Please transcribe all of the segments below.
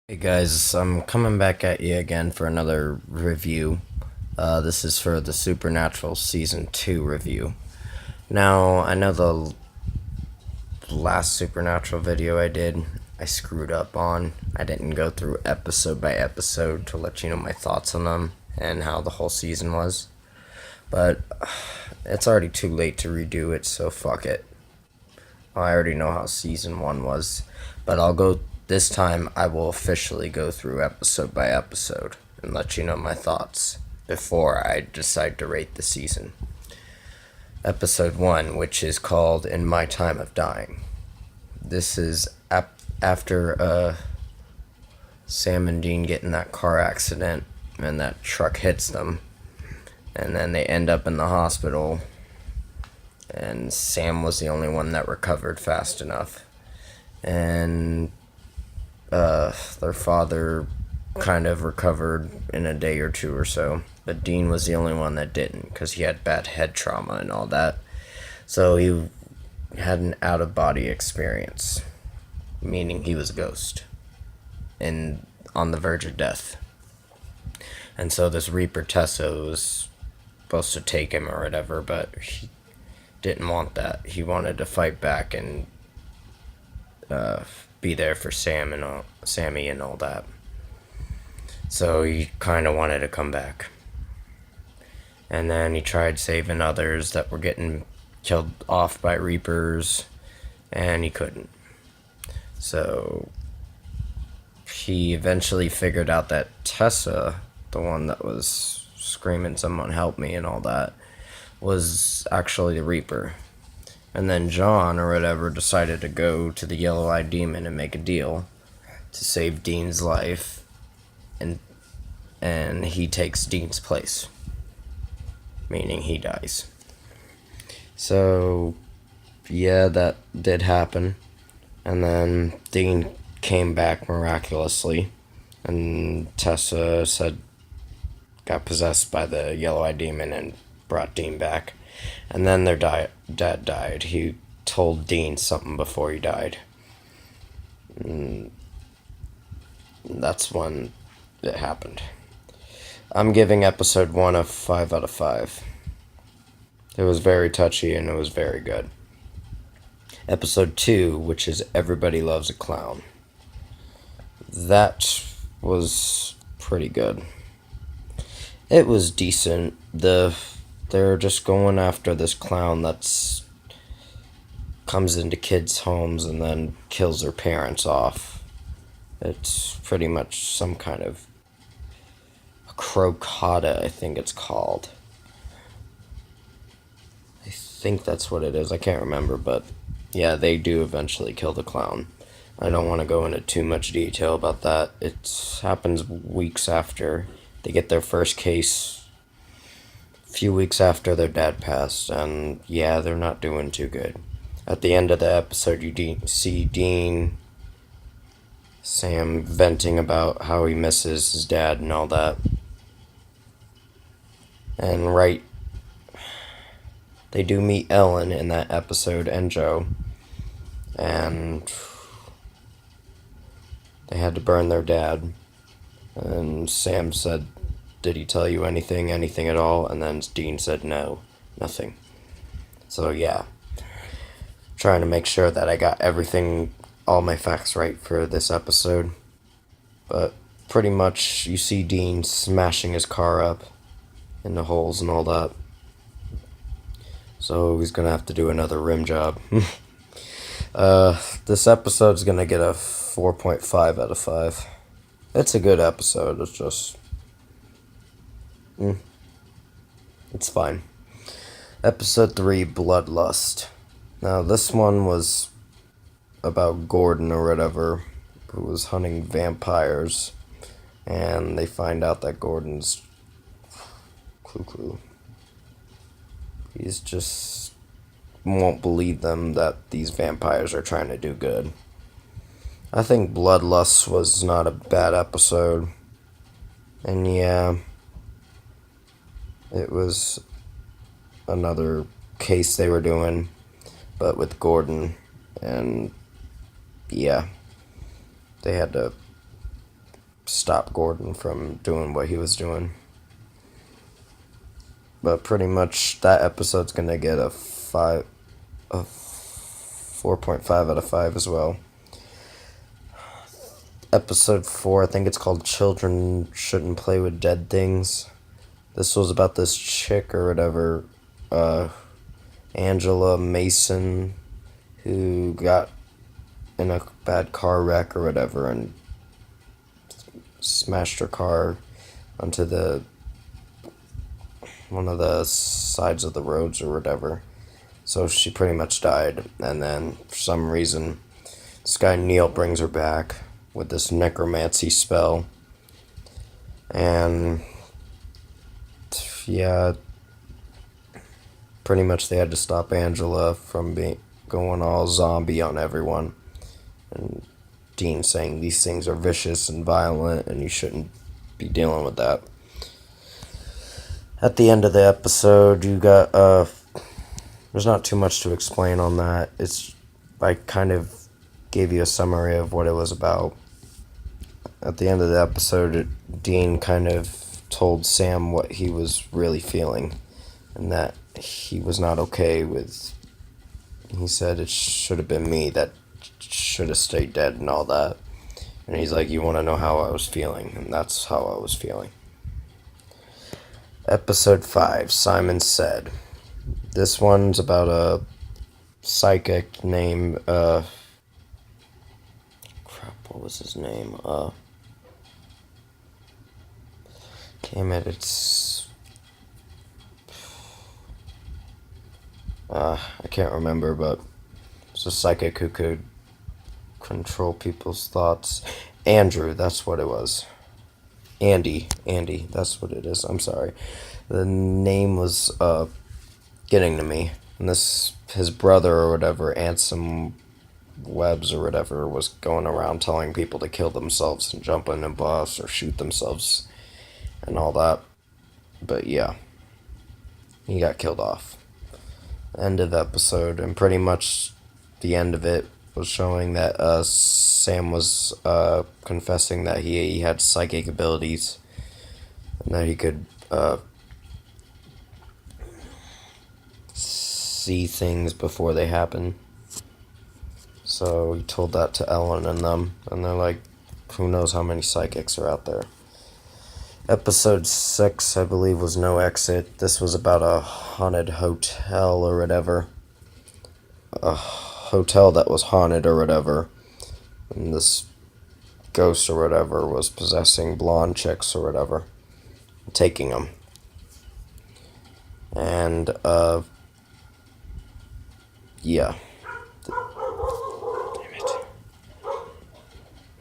Hey guys, I'm coming back at you again for another review. This is for the Supernatural Season 2 review. Now, I know the last Supernatural video I did, I screwed up on. I didn't go through episode by episode to let you know my thoughts on them and how the whole season was. But it's already too late to redo it, so fuck it. I already know how Season 1 was, but this time I will officially go through episode by episode and let you know my thoughts before I decide to rate the season. Episode 1, which is called In My Time of Dying. This is after Sam and Dean get in that car accident and that truck hits them, and then they end up in the hospital, and Sam was the only one that recovered fast enough. And their father kind of recovered in a day or two or so, but Dean was the only one that didn't because he had bad head trauma and all that. So he had an out-of-body experience, meaning he was a ghost and on the verge of death. And so this Reaper Tessa was supposed to take him or whatever, but he didn't want that. He wanted to fight back and be there for Sammy and all that. So he kind of wanted to come back. And then he tried saving others that were getting killed off by Reapers, and he couldn't. So he eventually figured out that Tessa, the one that was screaming, "Someone help me," and all that, was actually the Reaper. And then John, or whatever, decided to go to the Yellow-Eyed Demon and make a deal to save Dean's life, and he takes Dean's place, meaning he dies. So, yeah, that did happen. And then Dean came back miraculously, and Tessa got possessed by the Yellow-Eyed Demon and brought Dean back. And then their dad died. He told Dean something before he died. And that's when it happened. I'm giving episode 1 a 5 out of 5. It was very touchy and it was very good. Episode 2, which is Everybody Loves a Clown. That was pretty good. It was decent. They're just going after this clown that's comes into kids' homes and then kills their parents off. It's pretty much some kind of a crocata, I think it's called. I think that's what it is. I can't remember, but yeah, they do eventually kill the clown. I don't want to go into too much detail about that. It happens weeks after they get their first case, few weeks after their dad passed, and yeah, they're not doing too good. At the end of the episode, you see Dean, Sam venting about how he misses his dad and all that. And they do meet Ellen in that episode and Joe, and they had to burn their dad. And Sam said, "Did he tell you anything at all?" And then Dean said, "No, nothing." So yeah, trying to make sure that I got all my facts right for this episode. But pretty much you see Dean smashing his car up in the holes and all that. So he's gonna have to do another rim job. This episode's gonna get a 4.5 out of 5. It's a good episode, it's just it's fine. Episode 3, Bloodlust. Now, this one was about Gordon or whatever, who was hunting vampires, and they find out that Gordon's cuckoo. He's just won't believe them that these vampires are trying to do good. I think Bloodlust was not a bad episode, and yeah, it was another case they were doing, but with Gordon, and yeah, they had to stop Gordon from doing what he was doing. But pretty much that episode's gonna get a 4.5 out of 5 as well. Episode 4, I think it's called Children Shouldn't Play with Dead Things. This was about this chick or whatever, Angela Mason, who got in a bad car wreck or whatever and smashed her car onto one of the sides of the roads or whatever. So she pretty much died, and then for some reason this guy Neil brings her back with this necromancy spell. And yeah, pretty much they had to stop Angela from going all zombie on everyone. And Dean saying these things are vicious and violent and you shouldn't be dealing with that. At the end of the episode, you got, there's not too much to explain on that. I kind of gave you a summary of what it was about. At the end of the episode, Dean kind of told Sam what he was really feeling, and that he was not okay with, he said it should have been me that should have stayed dead and all that. And he's like, you want to know how I was feeling? And that's how I was feeling. Episode 5, Simon Said. This one's about a psychic named, what was his name? Damn it, I can't remember, but it's a psychic who could control people's thoughts. Andrew, that's what it was. Andy, that's what it is. I'm sorry. The name was getting to me. And his brother or whatever, Ansem Webbs or whatever, was going around telling people to kill themselves and jump in a bus or shoot themselves and all that. But yeah, he got killed off. End of episode, and pretty much the end of it was showing that Sam was confessing that he had psychic abilities and that he could see things before they happen. So he told that to Ellen and them, and they're like, who knows how many psychics are out there. Episode 6, I believe, was No Exit. This was about a haunted hotel or whatever. A hotel that was haunted or whatever. And this ghost or whatever was possessing blonde chicks or whatever. Taking them. And, yeah. Damn it.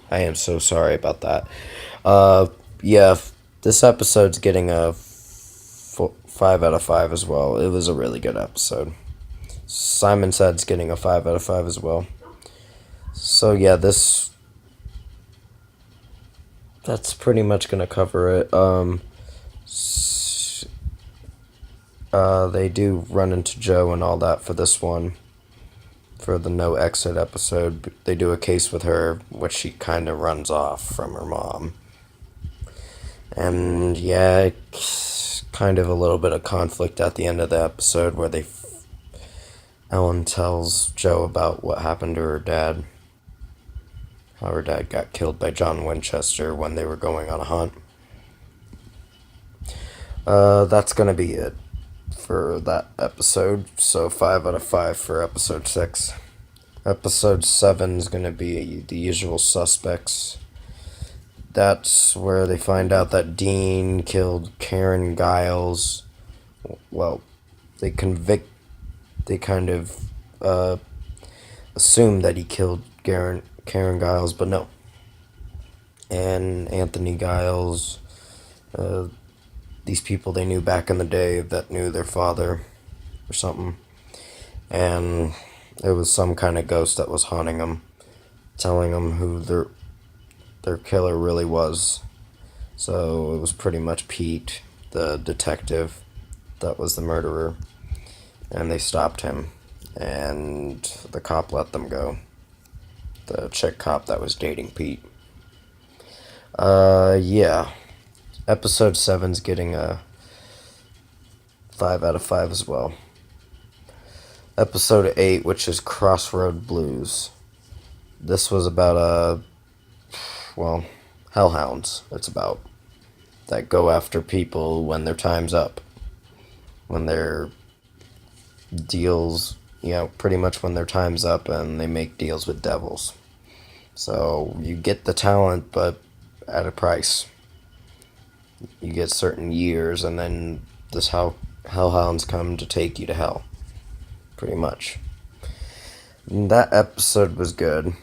I am so sorry about that. Yeah, this episode's getting a 5 out of 5 as well. It was a really good episode. Simon Said's getting a 5 out of 5 as well. So yeah, that's pretty much gonna cover it. They do run into Joe and all that for this one. For the No Exit episode, they do a case with her, which she kind of runs off from her mom. And yeah, it's kind of a little bit of conflict at the end of the episode where Ellen tells Joe about what happened to her dad. How her dad got killed by John Winchester when they were going on a hunt. That's gonna be it for that episode. So 5 out of 5 for episode 6. Episode 7 is gonna be The Usual Suspects. That's where they find out that Dean killed Karen Giles. Well, they kind of assume that he killed Karen Giles, but no. And Anthony Giles, these people they knew back in the day that knew their father or something. And it was some kind of ghost that was haunting them, telling them who their killer really was. So it was pretty much Pete, the detective, that was the murderer. And they stopped him. And the cop let them go. The chick cop that was dating Pete. Yeah. Episode 7's getting a 5 out of 5 as well. Episode 8, which is Crossroad Blues. This was about hellhounds. It's about that go after people when their time's up. When their deals, pretty much when their time's up and they make deals with devils. So you get the talent, but at a price. You get certain years, and then this hellhounds come to take you to hell. Pretty much. And that episode was good.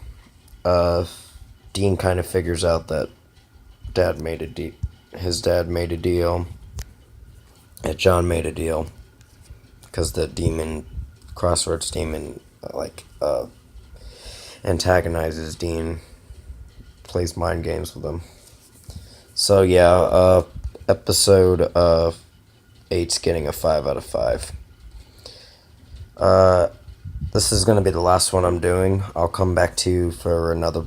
Dean kind of figures out that his dad made a deal, that John made a deal, because the Crossroads demon, antagonizes Dean, plays mind games with him. So yeah, episode 8's getting a 5 out of 5. This is going to be the last one I'm doing. I'll come back to you for another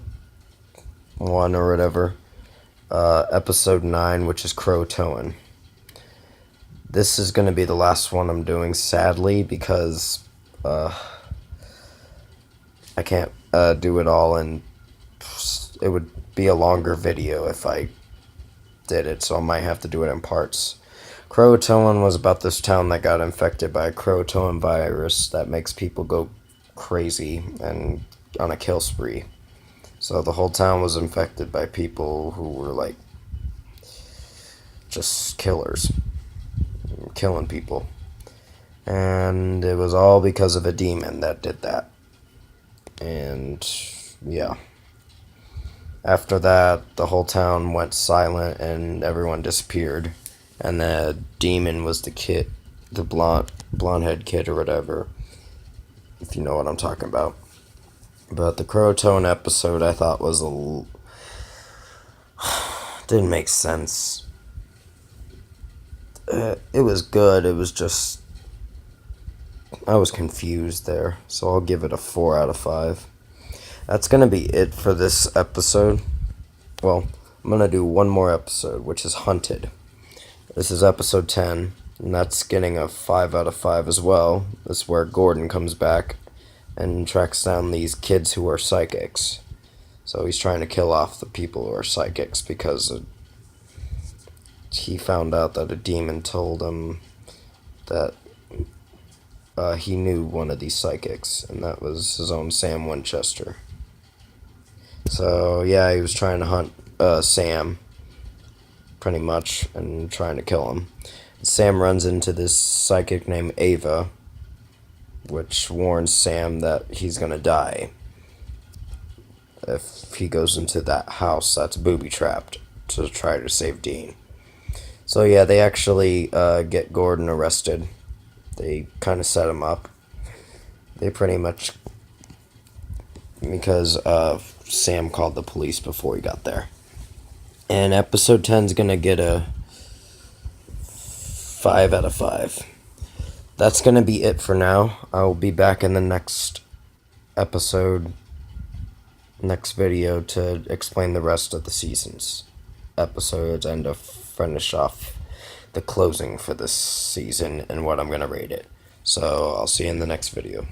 one or whatever. Episode 9, which is Croatoan. This is going to be the last one I'm doing, sadly, because I can't do it all, and it would be a longer video if I did it, so I might have to do it in parts. Croatoan was about this town that got infected by a Croatoan virus that makes people go crazy and on a kill spree. So the whole town was infected by people who were just killers, killing people. And it was all because of a demon that did that. And yeah. After that, the whole town went silent and everyone disappeared. And the demon was the kid, the blonde-haired kid or whatever, if you know what I'm talking about. But the Croatoan episode I thought was didn't make sense. It was good, it was just, I was confused there, so I'll give it a 4 out of 5. That's going to be it for this episode. Well, I'm going to do one more episode, which is Hunted. This is episode 10, and that's getting a 5 out of 5 as well. This is where Gordon comes back and tracks down these kids who are psychics. So he's trying to kill off the people who are psychics because he found out that a demon told him that he knew one of these psychics, and that was his own Sam Winchester. So yeah, he was trying to hunt Sam, pretty much, and trying to kill him. Sam runs into this psychic named Ava, which warns Sam that he's gonna die if he goes into that house that's booby-trapped to try to save Dean. So yeah, they actually get Gordon arrested. They kind of set him up. They pretty much, because Sam called the police before he got there. And episode 10's gonna get a 5 out of 5. That's gonna be it for now. I will be back in the next video to explain the rest of the season's episodes and to finish off the closing for this season and what I'm gonna rate it. So I'll see you in the next video.